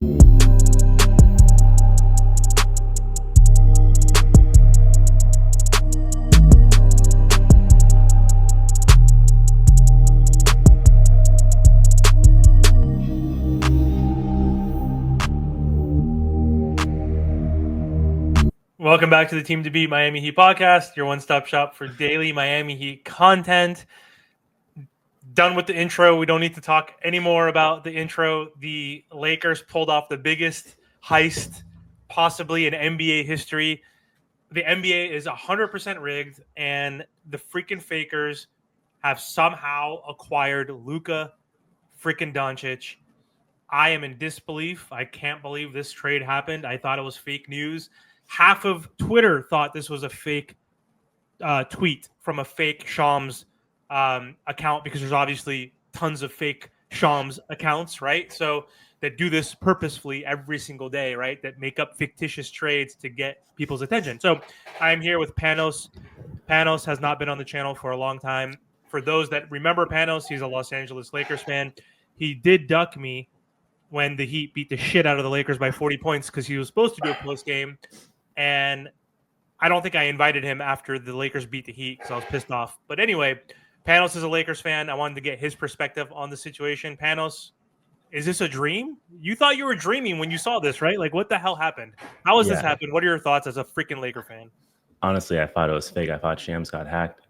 Welcome back to the Team to Beat Miami Heat podcast, your one-stop shop for daily Miami Heat content. Done with the intro. We don't need to talk anymore about the intro. The Lakers pulled off the biggest heist possibly in NBA history. The NBA is 100% rigged, and the freaking fakers have somehow acquired Luka freaking Doncic. I am in disbelief. I can't believe this trade happened. I thought it was fake news. Half of Twitter thought this was a fake tweet from a fake Shams account, because there's obviously tons of fake Shams accounts, right? So that do this purposefully every single day, right? That make up fictitious trades to get people's attention. So I'm here with Panos. Panos has not been on the channel for a long time. For those that remember Panos, he's a Los Angeles Lakers fan. He did duck me when the Heat beat the shit out of the Lakers by 40 points because he was supposed to do a post game. And I don't think I invited him after the Lakers beat the Heat because I was pissed off. But anyway, Panos is a Lakers fan. I wanted to get his perspective on the situation. Panos, is this a dream? You thought you were dreaming when you saw this, right? Like, what the hell happened? How has this happened? What are your thoughts as a freaking Laker fan? Honestly, I thought it was fake. I thought Shams got hacked.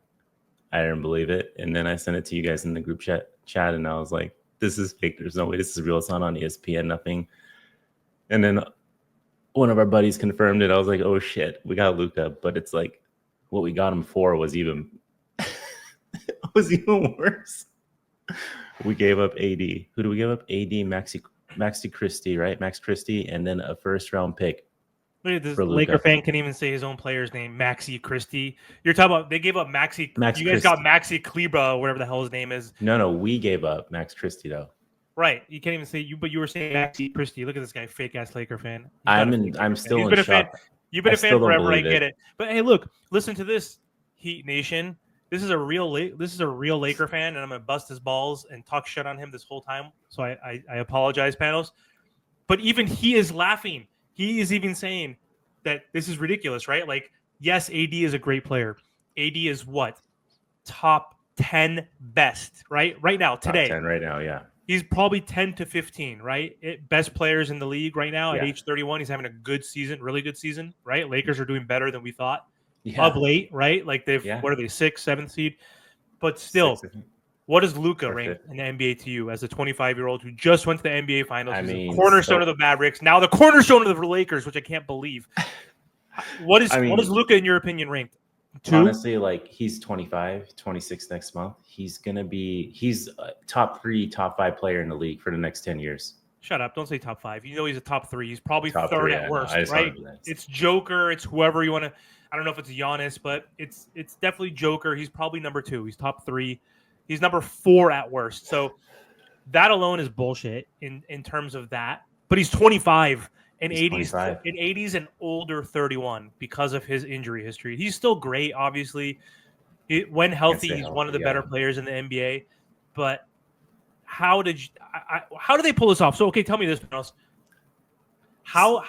I didn't believe it. And then I sent it to you guys in the group chat, and I was like, this is fake. There's no way this is real. It's not on ESPN, nothing. And then one of our buddies confirmed it. I was like, oh shit, we got Luka. But it's like what we got him for was even worse. We gave up AD. Who do we give up? AD, Maxi Christie, right? Max Christie, and then a first round pick. Look at this Laker fan can't even say his own player's name, Maxi Christie. You're talking about they gave up Max you guys Christie. Got Maxi Kleber, or whatever the hell his name is. No, we gave up Max Christie though. Right, you can't even say you, but you were saying Maxi Christie. Look at this guy, fake ass Laker fan. I'm still in shock. You've been a fan forever. I get it. But hey, look, listen to this, Heat Nation. This is a real Laker fan, and I'm gonna bust his balls and talk shit on him this whole time. So I apologize, Panos. But even he is laughing. He is even saying that this is ridiculous, right? Like, yes, AD is a great player. AD is what? Top 10 best, right? Right now, today. Top 10 right now, yeah. He's probably 10 to 15, right? Best players in the league right now at age 31. He's having a good season, really good season, right? Lakers are doing better than we thought of late, right? Like what are they, 6th, 7th seed? But still, what does Luka rank in the NBA to you as a 25-year-old who just went to the NBA Finals? He's the cornerstone of the Mavericks, now the cornerstone of the Lakers, which I can't believe. What is Luka, in your opinion, ranked? 2? Honestly, like, he's 25, 26 next month. He's a top 3, top 5 player in the league for the next 10 years. Shut up. Don't say top 5. You know he's a top 3. He's probably top 3rd at worst, right? It's Joker. It's whoever you want to. I don't know if it's Giannis, but it's definitely Joker. He's probably number 2. He's top 3. He's number 4 at worst. So that alone is bullshit in terms of that. But he's 25. And 80s and older 31 because of his injury history. He's still great, obviously. When healthy, he's one of the better players in the NBA. But how did they pull this off? So, okay, tell me this, Panos. How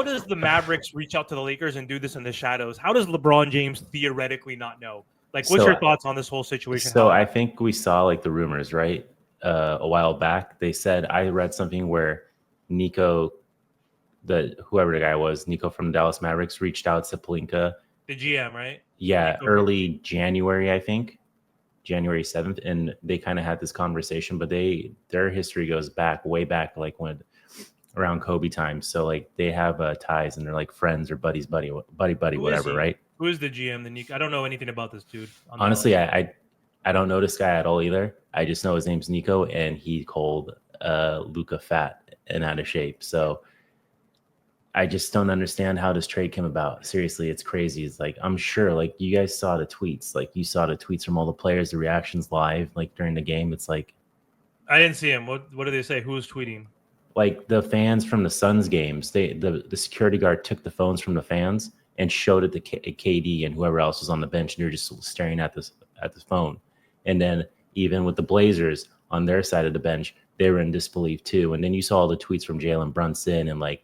does the Mavericks reach out to the Lakers and do this in the shadows? How does LeBron James theoretically not know? Like, what's your thoughts on this whole situation? So I think we saw like the rumors, right? A while back, they said, I read something where Nico, whoever the guy was, Nico from the Dallas Mavericks, reached out to Pelinka. The GM, right? Yeah, Nico. Early January, I think. January 7th. And they kind of had this conversation, but their history goes way back, like when around Kobe time. So like they have ties and they're like friends or buddy, whatever, right? Who is the GM? The Nico? I don't know anything about this dude. Honestly, I don't know this guy at all either. I just know his name's Nico, and he called Luka fat and out of shape. So I just don't understand how this trade came about. Seriously, it's crazy. It's like, I'm sure, like, you guys saw the tweets. Like, you saw the tweets from all the players, the reactions live, like, during the game. It's like... I didn't see him. What did they say? Who was tweeting? Like, the fans from the Suns games, the security guard took the phones from the fans and showed it to KD and whoever else was on the bench, and you're just staring at this phone. And then even with the Blazers on their side of the bench, they were in disbelief too. And then you saw all the tweets from Jalen Brunson and like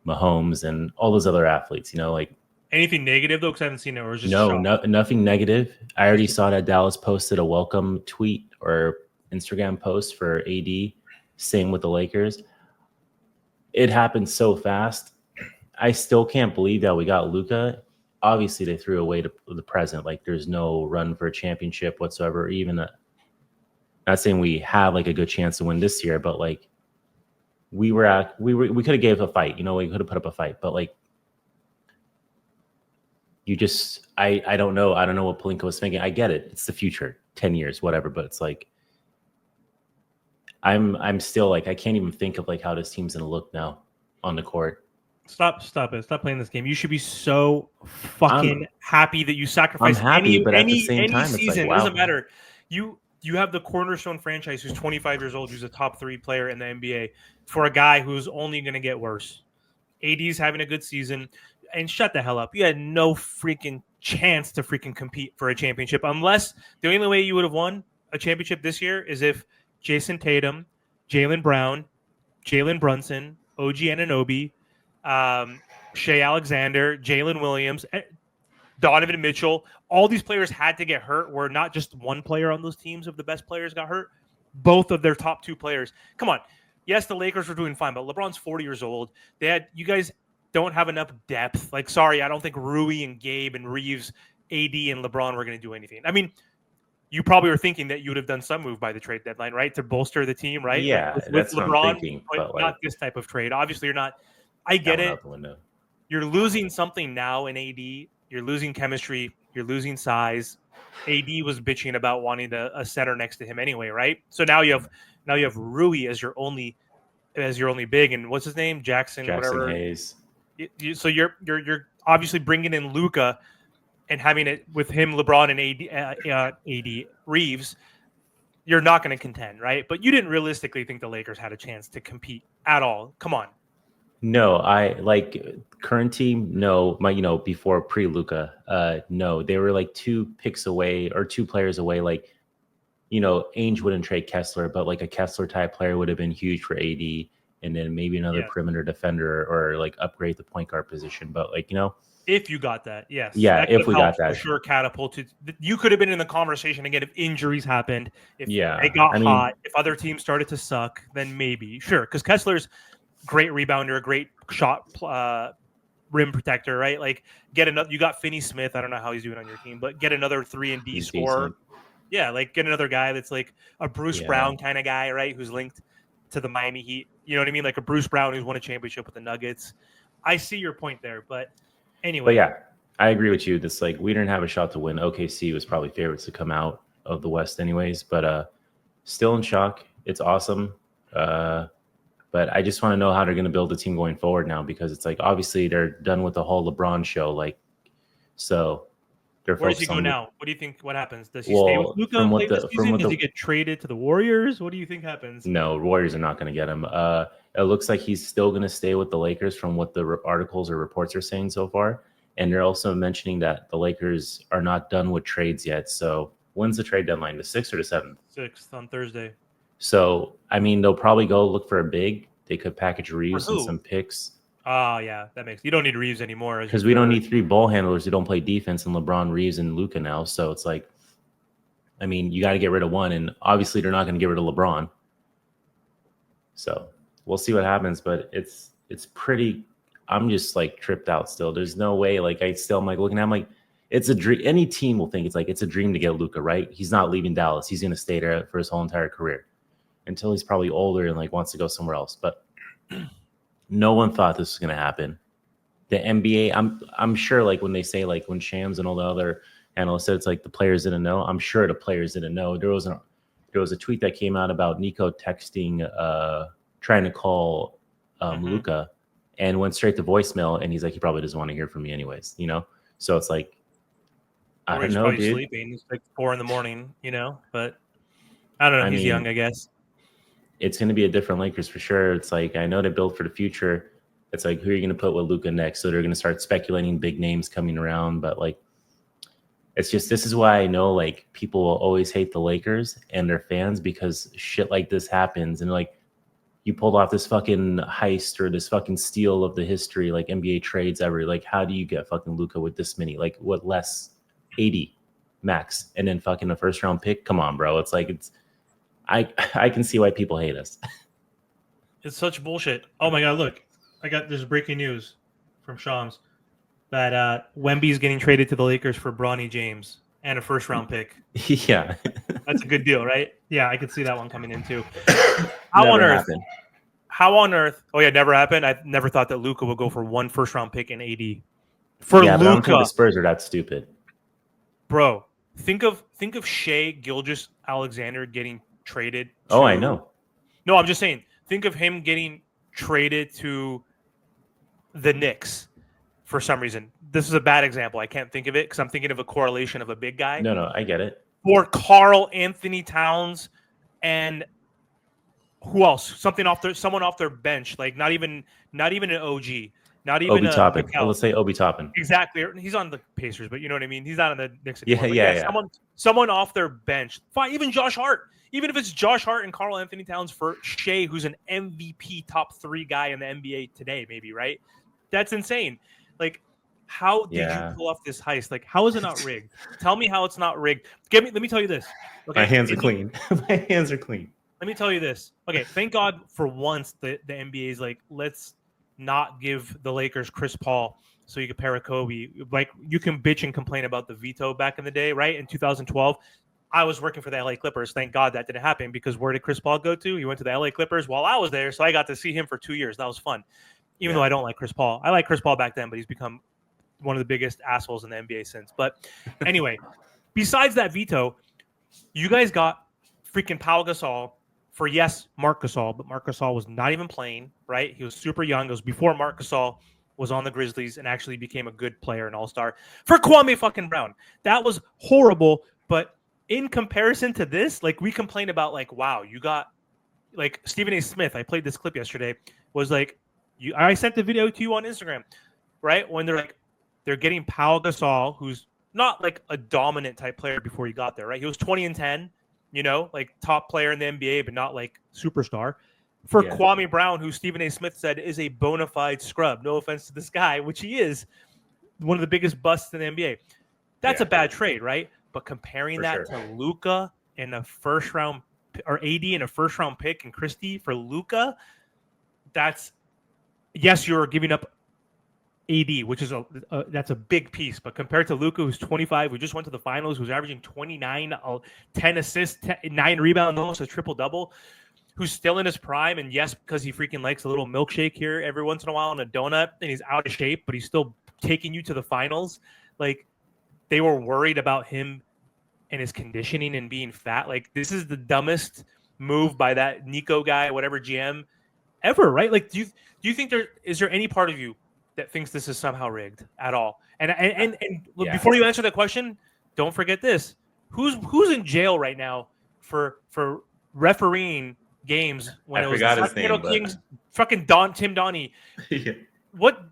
Mahomes and all those other athletes, like anything negative though, because I haven't seen it, or just nothing negative. I already saw that Dallas posted a welcome tweet or Instagram post for AD. Same with the Lakers. It happened so fast. I still can't believe that we got Luka. Obviously, they threw away the present. Like, there's no run for a championship whatsoever. Even not saying we have like a good chance to win this year, but like we could have gave a fight. We could have put up a fight, but like I don't know. I don't know what Pelinka was thinking. I get it. It's the future, 10 years, whatever. But it's like I'm still like I can't even think of like how this team's gonna look now on the court. Stop it. Stop playing this game. You should be so fucking happy that you sacrificed I'm happy, but at the same time, season. It's like, wow. It doesn't matter. You have the cornerstone franchise who's 25 years old, who's a top 3 player in the NBA for a guy who's only going to get worse. AD's having a good season, and shut the hell up. You had no freaking chance to freaking compete for a championship unless the only way you would have won a championship this year is if Jason Tatum, Jaylen Brown, Jalen Brunson, OG Anunoby, Shea Alexander, Jalen Williams, Donovan Mitchell, all these players had to get hurt, where not just one player on those teams of the best players got hurt. Both of their top 2 players. Come on. Yes, the Lakers were doing fine, but LeBron's 40 years old. You guys don't have enough depth. Like, sorry, I don't think Rui and Gabe and Reeves, AD and LeBron were going to do anything. I mean, you probably were thinking that you would have done some move by the trade deadline, right? To bolster the team, right? Yeah, like that's LeBron, what I'm thinking. but not this type of trade. Obviously, you're not. I get it. You're losing something now in AD. You're losing chemistry. You're losing size. AD was bitching about wanting a center next to him anyway, right? So now you have Rui as your only big, and what's his name? Jackson whatever. Hayes. So you're obviously bringing in Luka and having it with him, LeBron, and AD Reeves. You're not going to contend, right? But you didn't realistically think the Lakers had a chance to compete at all. Come on. No, I like current team. No, before pre-Luka, no, they were like 2 picks away or 2 players away. Like, Ainge wouldn't trade Kessler, but like a Kessler type player would have been huge for AD, and then maybe another perimeter defender or like upgrade the point guard position. But like, if you got that, yes, yeah, that if we got that, for sure, catapulted. You could have been in the conversation again if injuries happened, if they got hot, if other teams started to suck, then maybe sure, because Kessler's great rebounder, great shot rim protector, right? Like get another. You got Finney Smith. I don't know how he's doing on your team, but get another 3-and-D scorer. Decent. Yeah, like get another guy that's like a Bruce Brown kind of guy, right? Who's linked to the Miami Heat. You know what I mean? Like a Bruce Brown who's won a championship with the Nuggets. I see your point there, but anyway. But yeah, I agree with you. This like we didn't have a shot to win. OKC was probably favorites to come out of the West anyways, but still in shock. It's awesome. But I just want to know how they're going to build the team going forward now, because it's like obviously they're done with the whole LeBron show. Like, so they're where does he go now? What do you think? What happens? Does he stay with Luka and play this season? Does he get traded to the Warriors? What do you think happens? No, Warriors are not going to get him. It looks like he's still going to stay with the Lakers from what the articles or reports are saying so far. And they're also mentioning that the Lakers are not done with trades yet. So when's the trade deadline? The 6th or the 7th? 6th on Thursday. So, I mean, they'll probably go look for a big. They could package Reeves and some picks. Oh, yeah. That makes – you don't need Reeves anymore. Because we don't need 3 ball handlers who don't play defense and LeBron, Reeves, and Luka now. So it's like, I mean, you got to get rid of one. And obviously they're not going to get rid of LeBron. So we'll see what happens. But it's pretty – I'm just like tripped out still. There's no way. Like I'm like looking at him like it's a dream. Any team will think it's a dream to get Luka, right? He's not leaving Dallas. He's going to stay there for his whole entire career until he's probably older and like wants to go somewhere else. But no one thought this was going to happen. The NBA, I'm sure like when they say like when Shams and all the other analysts said it's like the players didn't know. I'm sure the players didn't know. There was a tweet that came out about Nico texting, trying to call Luka, and went straight to voicemail. And he's like, he probably doesn't want to hear from me anyways, So it's like, I don't know, dude. Sleeping. It's like 4 a.m, but I don't know. He's young, I guess. It's going to be a different Lakers for sure. It's like, I know they built for the future. It's like, who are you going to put with Luka next? So they're going to start speculating big names coming around. But like, It's just, this is why I know like people will always hate the Lakers and their fans, because shit like this happens, and like you pulled off this fucking heist or this fucking steal of the history, like NBA trades ever. Like, how do you get fucking Luka with this many? Like, what less? 80 max, and then fucking a first round pick? Come on, bro. It's like, it's I can see why people hate us. It's such bullshit. Oh my god, look. There's breaking news from Shams that Wemby's getting traded to the Lakers for Bronny James and a first round pick. Yeah. That's a good deal, right? Yeah, I could see that one coming in too. How on earth? Oh yeah, never happened. I never thought that Luka would go for one first round pick in AD. For yeah, Luka, but I don't think the Spurs are that stupid. Bro, think of Shai Gilgeous-Alexander getting traded. Oh, I know. No, I'm just saying. Think of him getting traded to the Knicks for some reason. This is a bad example. I can't think of it because I'm thinking of a correlation of a big guy. No, I get it. Or Karl Anthony Towns and who else? Someone off their bench, like not even an OG, not even Obi Toppin. Let's say Obi Toppin. Exactly. He's on the Pacers, but you know what I mean. He's not on the Knicks anymore. Yeah. Someone off their bench. Fine, even Josh Hart. Even if it's Josh Hart and Karl Anthony Towns for Shai, who's an MVP top 3 guy in the NBA today, maybe, right? That's insane. Like, how did you pull off this heist? Like, how is it not rigged? Tell me how it's not rigged. Let me tell you this. Okay? My hands are clean. My hands are clean. Let me tell you this. Okay, thank God for once the NBA is like, let's not give the Lakers Chris Paul so you can pair a Kobe. Like, you can bitch and complain about the veto back in the day, right? In 2012. I was working for the LA Clippers. Thank God that didn't happen, because where did Chris Paul go to? He went to the LA Clippers while I was there, so I got to see him for 2 years. That was fun. Even though I don't like Chris Paul. I like Chris Paul back then, but he's become one of the biggest assholes in the NBA since. But anyway, besides that veto, you guys got freaking Pau Gasol for, yes, Marc Gasol, but Marc Gasol was not even playing, right? He was super young. It was before Marc Gasol was on the Grizzlies and actually became a good player, an all-star, for Kwame fucking Brown. That was horrible, but in comparison to this, like, we complain about, like, wow, you got, like, Stephen A. Smith, I played this clip yesterday, was like, I sent the video to you on Instagram, right? When they're getting Pau Gasol, who's not like a dominant type player before he got there, right? He was 20 and 10, you know, like top player in the NBA, but not like superstar. For Kwame Brown, who Stephen A. Smith said is a bona fide scrub. No offense to this guy, which he is, one of the biggest busts in the NBA. That's a bad trade, right? But comparing to Luka and a first round, or AD and a first round pick, and Christie for Luka, that's, yes, you're giving up AD, which is that's a big piece. But compared to Luka, who's 25, who just went to the finals, who's averaging 29, 10 assists, 9 rebounds, almost a triple double, who's still in his prime, and yes, because he freaking likes a little milkshake here every once in a while and a donut, and he's out of shape, but he's still taking you to the finals. Like, they were worried about him and his conditioning and being fat. Like, this is the dumbest move by that Nico guy, whatever GM ever, right? Like, do you think is there any part of you that thinks this is somehow rigged at all? And before you answer that question, don't forget this: who's in jail right now for refereeing games when it was Sacramento Kings, fucking Tim Donnie. What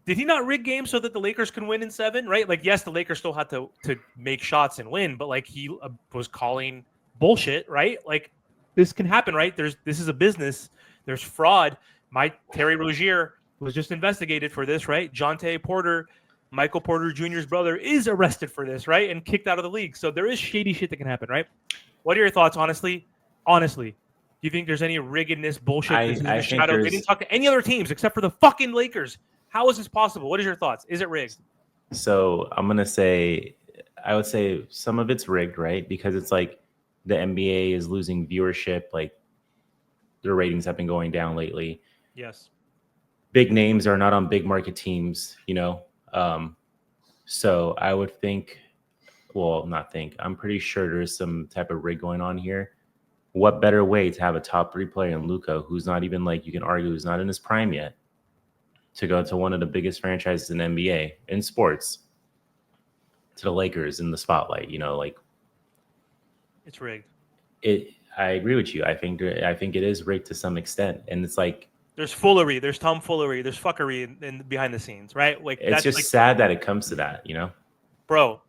did he not rig games so that the Lakers can win in 7? Right? Like, yes, the Lakers still had to make shots and win, but like, he was calling bullshit, right? Like, this can happen, right? This is a business. There's fraud. Terry Rozier was just investigated for this, right? Jonte Porter, Michael Porter Jr.'s brother, is arrested for this, right? And kicked out of the league. So there is shady shit that can happen, right? What are your thoughts, honestly? Honestly, do you think there's any riggedness bullshit? I think they didn't talk to any other teams except for the fucking Lakers. How is this possible? What is your thoughts? Is it rigged? So I'm going to say, I would say some of it's rigged, right? Because it's like the NBA is losing viewership. Like, their ratings have been going down lately. Yes. Big names are not on big market teams, you know? So I would think, I'm pretty sure there's some type of rig going on here. What better way to have a top 3 player in Luka, who's not even, like, you can argue, who's not in his prime yet, to go to one of the biggest franchises in NBA in sports, to the Lakers in the spotlight, you know, like, it's rigged. I agree with you. I think it is rigged to some extent, and it's like, there's foolery, there's tomfoolery, there's fuckery in behind the scenes, right? Like, it's just like, sad that it comes to that, you know, bro.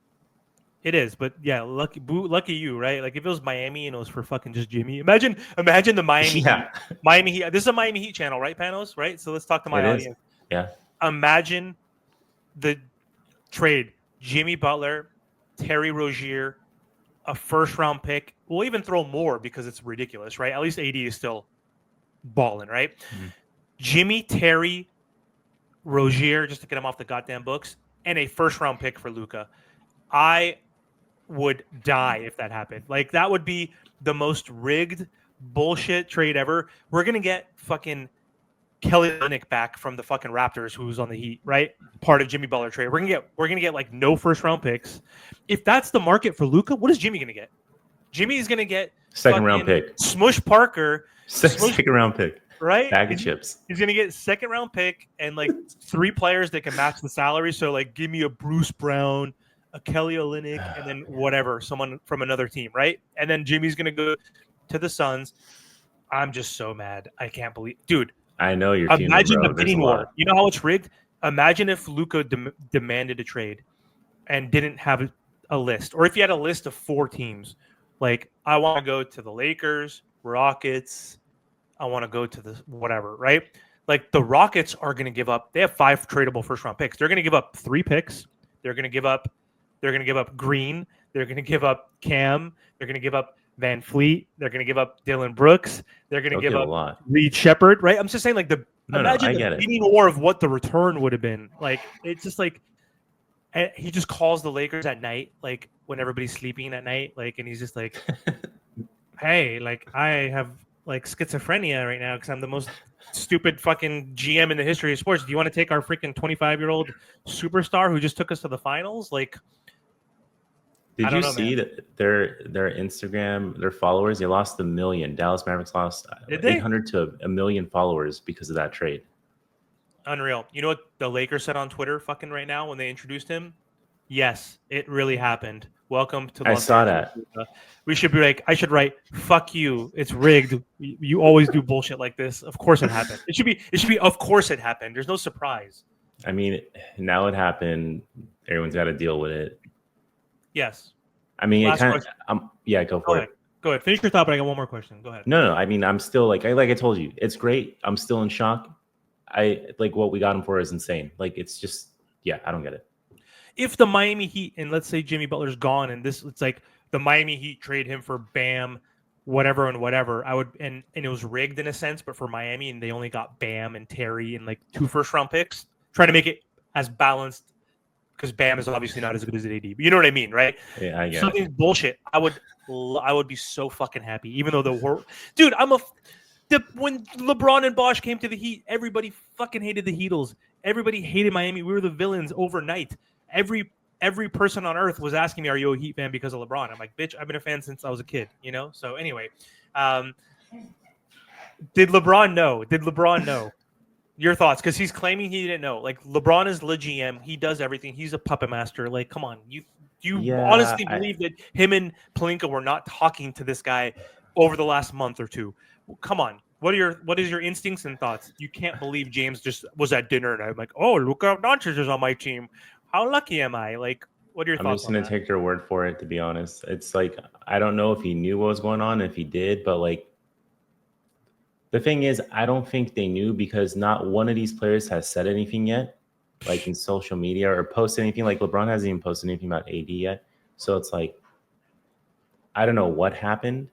It is, but yeah, lucky you, right? Like if it was Miami and it was for fucking just Jimmy. Imagine the Miami Heat. Yeah, Miami Heat. This is a Miami Heat channel, right, Panos? Right. So let's talk to my it is. audience. Yeah, Imagine the trade: Jimmy Butler, Terry Rozier, a first round pick. We'll even throw more because it's ridiculous, right? At least AD is still balling, right? Mm-hmm. Jimmy, Terry, Rozier, just to get him off the goddamn books, and a first round pick for Luka. I would die if that happened. Like that would be the most rigged bullshit trade ever. We're gonna get fucking Kelly Olynyk back from the fucking Raptors, who's on the Heat, right? Part of Jimmy Butler trade. We're gonna get like no first round picks. If that's the market for Luka, what is Jimmy gonna get? Jimmy is gonna get second round pick, Smush Parker, second round pick, right? bag of chips. He's gonna get second round pick and like 3 players that can match the salary. So like, give me a Bruce Brown, a Kelly Olynyk, and then whatever, someone from another team, right? And then Jimmy's gonna go to the Suns. I'm just so mad. I can't believe, dude. I know you're. Imagine the There's bidding a war. lot. You know how it's rigged. Imagine if Luka demanded a trade and didn't have a list, or if he had a list of 4 teams. Like, I want to go to the Lakers, Rockets. I want to go to the whatever, right? Like the Rockets are going to give up. They have 5 tradable first round picks. They're going to give up 3 picks. They're going to give up Green. They're going to give up Cam. They're going to give up Van Fleet. They're going to give up Dylan Brooks. They're going to give up Reed Shepherd, right? I'm just saying, like imagine the bidding war of what the return would have been. Like it's just like he just calls the Lakers at night, like when everybody's sleeping at night, like, and he's just like, "Hey, like I have like schizophrenia right now because I'm the most stupid fucking GM in the history of sports. Do you want to take our freaking 25-year-old superstar who just took us to the finals?" Like, did you see that their Instagram, their followers, they lost 1 million. Dallas Mavericks lost 800 to 1 million followers because of that trade. Unreal. You know what the Lakers said on Twitter fucking right now when they introduced him? Yes, it really happened. Welcome to Los Angeles. That. We should be like, I should write, "Fuck you. It's rigged. You always do bullshit like this. Of course it happened." It should be of course it happened. There's no surprise. I mean, now it happened. Everyone's got to deal with it. Yes. I mean, it kind of. Yeah, go for it. Go ahead. Finish your thought, but I got one more question. Go ahead. No. I mean, I'm still like I told you, it's great. I'm still in shock. I like what we got him for is insane. Like it's just, yeah, I don't get it. If the Miami Heat and let's say Jimmy Butler's gone and it's like the Miami Heat trade him for Bam, whatever, I would and it was rigged in a sense, but for Miami and they only got Bam and Terry and like 2 first round picks, trying to make it as balanced. Because Bam is obviously not as good as AD, but you know what I mean, right? Yeah, I get something it. Bullshit. I would be so fucking happy, even though dude. When LeBron and Bosh came to the Heat, everybody fucking hated the Heatles. Everybody hated Miami. We were the villains overnight. Every person on earth was asking me, "Are you a Heat fan because of LeBron?" I'm like, "Bitch, I've been a fan since I was a kid." You know. So anyway, did LeBron know? Your thoughts, because he's claiming he didn't know. Like LeBron is the GM, he does everything. He's a puppet master. Like, come on, you honestly believe that him and Pelinka were not talking to this guy over the last month or two? Come on, what is your instincts and thoughts? You can't believe James just was at dinner and I'm like, "Oh, Luka Doncic is on my team. How lucky am I?" Like, what are your thoughts? I'm just gonna take your word for it. To be honest, it's like I don't know if he knew what was going on, if he did, but like. The thing is, I don't think they knew because not one of these players has said anything yet, like in social media or posted anything. Like LeBron hasn't even posted anything about AD yet. So it's like, I don't know what happened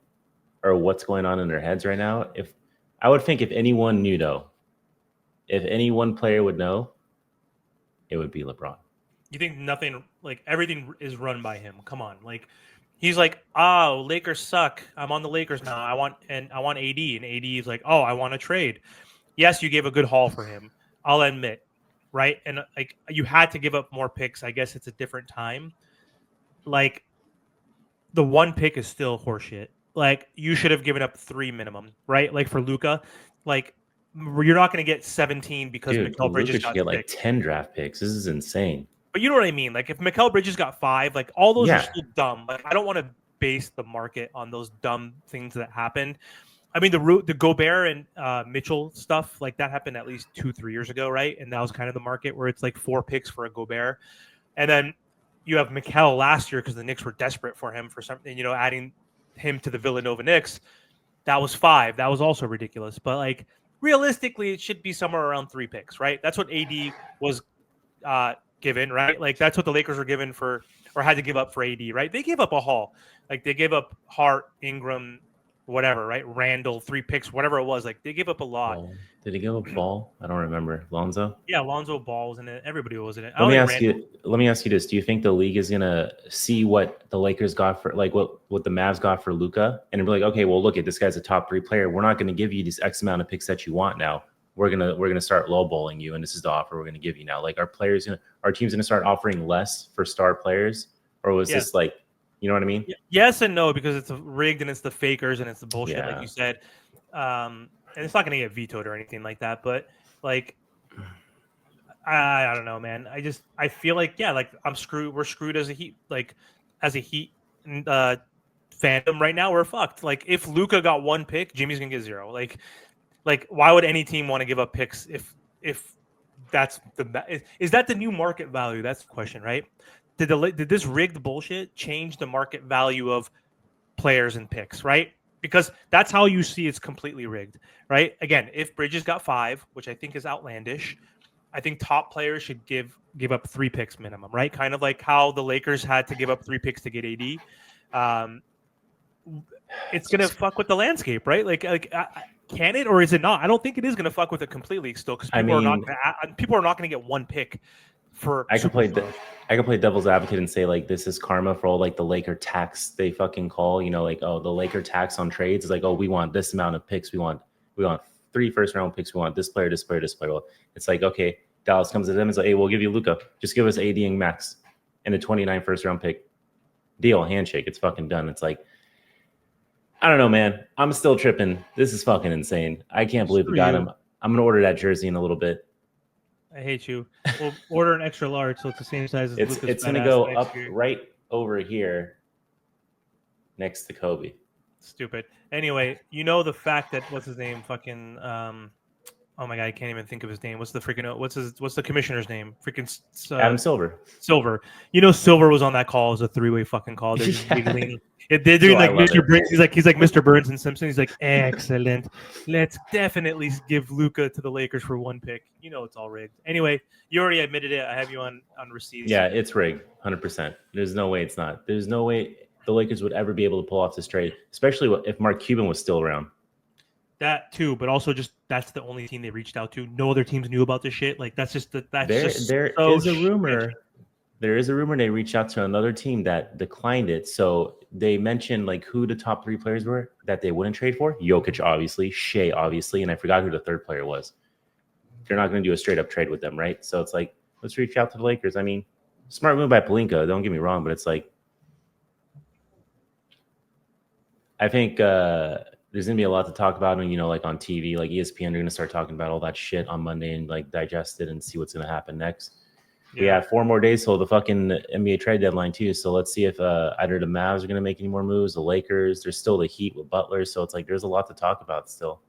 or what's going on in their heads right now. If I would think if anyone knew though, if any one player would know, it would be LeBron. You think nothing, like everything is run by him? Come on, like. He's like, "Oh, Lakers suck. I'm on the Lakers now. I want AD." And AD is like, "Oh, I want to trade." Yes, you gave a good haul for him. I'll admit, right? And like you had to give up more picks. I guess it's a different time. Like the 1 pick is still horseshit. Like you should have given up 3 minimum, right? Like for Luka, like you're not going to get 17 because Mikal Bridges got like 10 draft picks. This is insane. But you know what I mean? Like if Mikal Bridges got 5, like all those are still dumb. Like I don't want to base the market on those dumb things that happened. I mean, the Gobert and Mitchell stuff, like that happened at least 2-3 years ago, right? And that was kind of the market where it's like 4 picks for a Gobert. And then you have Mikal last year because the Knicks were desperate for him for something, adding him to the Villanova Knicks. That was 5. That was also ridiculous. But like realistically, it should be somewhere around 3 picks, right? That's what AD was given, right? Like that's what the Lakers were given for, or had to give up for AD, right? They gave up a haul. Like they gave up Hart, Ingram, whatever, right? Randall, 3 picks, whatever it was. Like they gave up a lot. Did he give up Ball? I don't remember. Lonzo? Yeah, Lonzo Ball was in it. Everybody was in it. Let me ask you this. Do you think the league is gonna see what the Lakers got for, like what the Mavs got for Luka, and be like, okay, well, look at this guy's a top 3 player. We're not gonna give you this X amount of picks that you want now. We're gonna start lowballing you, and this is the offer we're gonna give you now. Like, our team's gonna start offering less for star players, or was this like, you know what I mean? Yes and no, because it's rigged and it's the fakers and it's the bullshit, like you said. And it's not gonna get vetoed or anything like that. But like, I don't know, man. I feel like like I'm screwed. We're screwed as a Heat, fandom right now. We're fucked. Like if Luka got 1 pick, Jimmy's gonna get 0. Like, why would any team want to give up picks if that's is that the new market value? That's the question, right? Did this rigged bullshit change the market value of players and picks, right? Because that's how you see it's completely rigged, right? Again, if Bridges got 5, which I think is outlandish, I think top players should give up 3 picks minimum, right? Kind of like how the Lakers had to give up 3 picks to get AD. It's gonna fuck with the landscape, right? Can it or is it not? I don't think it is going to fuck with it completely still, because people are not going to get 1 pick for. I could play devil's advocate and say like this is karma for all like the Laker tax they fucking call. Like, oh, the Laker tax on trades is like, oh, we want this amount of picks. We want 3 first-round picks. We want this player, this player, this player. Well, it's like, okay, Dallas comes to them and is like, hey, we'll give you Luka. Just give us AD and Max and a 29 first-round pick. Deal, handshake. It's fucking done. It's like, I don't know, man. I'm still tripping. This is fucking insane. I can't believe we got him. I'm going to order that jersey in a little bit. I hate you. We'll order an extra large so it's the same size as Lucas. It's going to go up right over here next to Kobe. Stupid. Anyway, the fact that, what's his name? Fucking, oh my God, I can't even think of his name. What's the commissioner's name? Freaking Adam Silver. Silver. Silver was on that call. It was a 3-way fucking call. They're just giggling. They're doing like Mr. Burns. He's like Mr. Burns and Simpson. He's like, excellent. Let's definitely give Luka to the Lakers for 1 pick. It's all rigged. Anyway, you already admitted it. I have you on receipts. Yeah, it's rigged, 100%. There's no way it's not. There's no way the Lakers would ever be able to pull off this trade, especially if Mark Cuban was still around. That too, but also just that's the only team they reached out to. No other teams knew about this shit. Like there is a rumor. There is a rumor they reached out to another team that declined it. So they mentioned like who the top 3 players were that they wouldn't trade for. Jokic, obviously, Shea, obviously, and I forgot who the 3rd player was. They're not going to do a straight up trade with them, right? So it's like, let's reach out to the Lakers. I mean, smart move by Pelinka. Don't get me wrong, but it's like, I think there's gonna be a lot to talk about, and like on TV, like ESPN, they're gonna start talking about all that shit on Monday and like digest it and see what's gonna happen next. Yeah. We have 4 more days till the fucking NBA trade deadline too. So let's see if either the Mavs are gonna make any more moves, the Lakers. There's still the Heat with Butler, so it's like there's a lot to talk about still.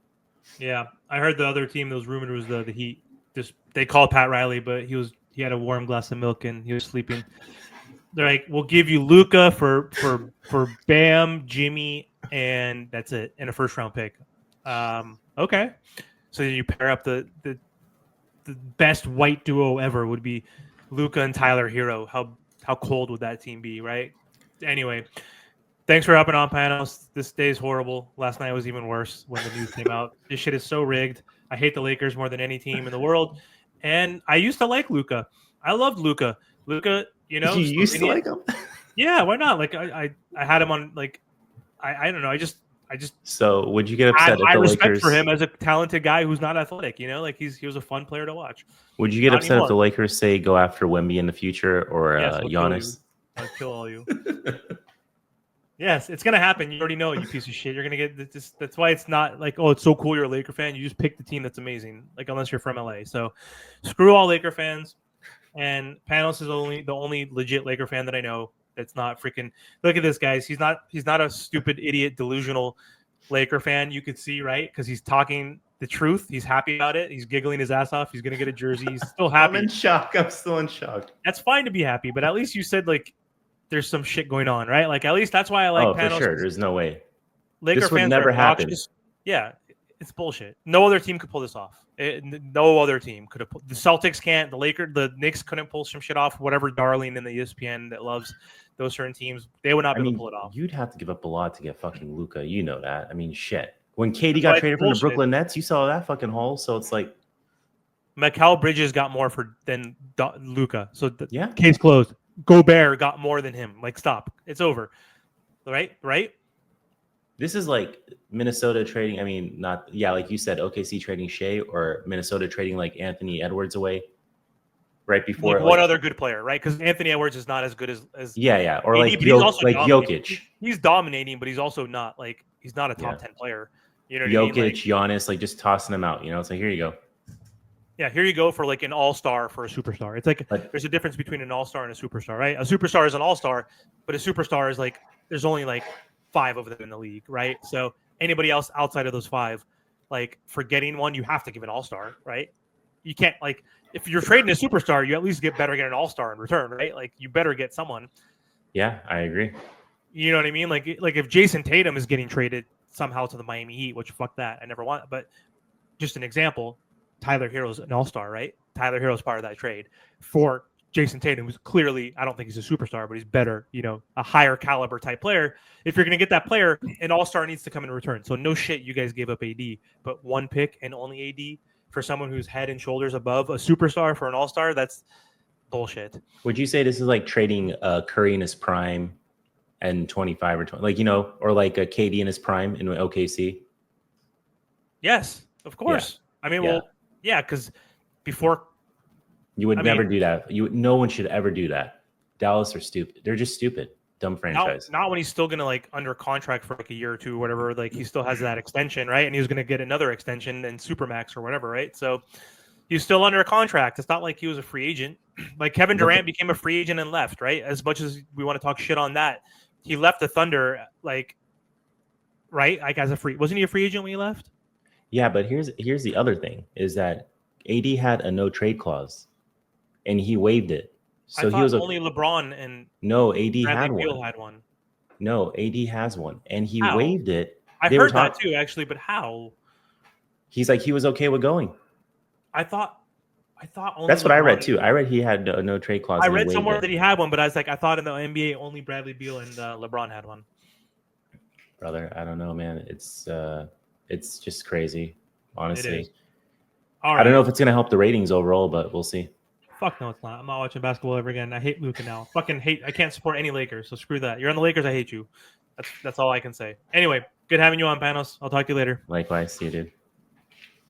Yeah, I heard the other team that was rumored was the Heat. Just they called Pat Riley, but he had a warm glass of milk and he was sleeping. They're like, we'll give you Luka for Bam, Jimmy, and that's it, and a 1st-round pick. Okay, so you pair up the best white duo ever would be Luka and Tyler Hero. How cold would that team be, right? Anyway, thanks for hopping on, Panos. This day is horrible. Last night was even worse when the news came out. This shit is so rigged. I hate the Lakers more than any team in the world, and I used to like Luka. I loved Luka. Luka. You used to like him? Yeah, why not? Like I had him on like I don't know. I just So would you get upset if the respect Lakers for him as a talented guy who's not athletic, like he was a fun player to watch. Would you get upset anymore if the Lakers say go after Wemby in the future or Giannis? I'll kill all you. Yes, it's gonna happen. You already know it, you piece of shit. You're gonna get this. That's why it's not like, oh, it's so cool you're a Laker fan. You just pick the team that's amazing. Like unless you're from LA. So screw all Laker fans. And Panos is the only legit Laker fan that I know that's not freaking. Look at this, guys. He's not a stupid idiot delusional Laker fan. You could see, right, because he's talking the truth. He's happy about it. He's giggling his ass off. He's gonna get a jersey. He's still I'm happy. in shock. I'm still in shock. That's fine to be happy, but at least you said like there's some shit going on, right? Like at least that's why I like for Panos. sure. There's no way. Laker This would fans never are happen. obnoxious. Yeah, it's bullshit. No other team could pull this off. No other team could have. The Celtics can't. The Knicks couldn't pull some shit off. Whatever darling in the ESPN that loves those certain teams, they would not be able to pull it off. You'd have to give up a lot to get fucking Luka. You know that. I mean, shit. When KD That's got why traded it's from the bullshit. Brooklyn Nets, you saw that fucking haul. So it's like, Mikal Bridges got more than Luka. So yeah. Case closed. Gobert got more than him. Like, stop. It's over. Right? This is like Minnesota trading. I mean, like you said, OKC trading Shea, or Minnesota trading like Anthony Edwards away right before. Like one other good player, right? Because Anthony Edwards is not as good as yeah, or AD, like he's also Jokic. He's dominating, but he's also not like he's not a top 10 player. You know what Jokic, I mean? Like, Giannis, like just tossing them out. You know, it's like, here you go. Yeah, here you go for like an all-star for a superstar. It's like there's a difference between an all-star and a superstar, right? A superstar is an all-star, but a superstar is like there's only like 5 of them in the league, right? So anybody else outside of those 5, like for getting one, you have to give an all-star, right? You can't like if you're trading a superstar, you at least get an all-star in return, right? Like you better get someone. Yeah, I agree. You know what I mean? Like if Jason Tatum is getting traded somehow to the Miami Heat, which fuck that, I never want. But just an example. Tyler Hero's an all-star, right? Tyler Hero's part of that trade for Jason Tatum, who's clearly, I don't think he's a superstar, but he's better, a higher caliber type player. If you're going to get that player, an all-star needs to come in return. So no shit, you guys gave up AD, but 1 pick and only AD for someone who's head and shoulders above a superstar for an all-star, that's bullshit. Would you say this is like trading Curry in his prime and 25 or 20, like, or like a KD in his prime in OKC? Yes, of course. Yeah. I mean, well, yeah, because before you would never do that. No one should ever do that. Dallas are stupid. They're just stupid, dumb franchise. Not when he's still gonna like under contract for like a year or two or whatever. Like he still has that extension, right? And he was gonna get another extension and Supermax or whatever, right? So he's still under a contract. It's not like he was a free agent. Like Kevin Durant became a free agent and left, right? As much as we want to talk shit on that, he left the Thunder, like, right? Like as a free, wasn't he a free agent when he left? Yeah, but here's the other thing is that AD had a no trade clause, and he waived it. So he was only LeBron and AD Bradley had one. one. No, AD has one, and he waived it. I heard that too, actually, but how? He's like he was okay with going. I thought only that's what LeBron, I read too. I read he had no trade clause. I read somewhere that he had one, but I was like, I thought in the NBA only Bradley Beal and LeBron had one. Brother, I don't know, man. It's just crazy, honestly. It is. All right. I don't know if it's going to help the ratings overall, but we'll see. Fuck no, it's not. I'm not watching basketball ever again. I hate Luka now. Fucking hate. I can't support any Lakers, so screw that. You're on the Lakers, I hate you. That's all I can say. Anyway, good having you on, Panos. I'll talk to you later. Likewise. See you, dude.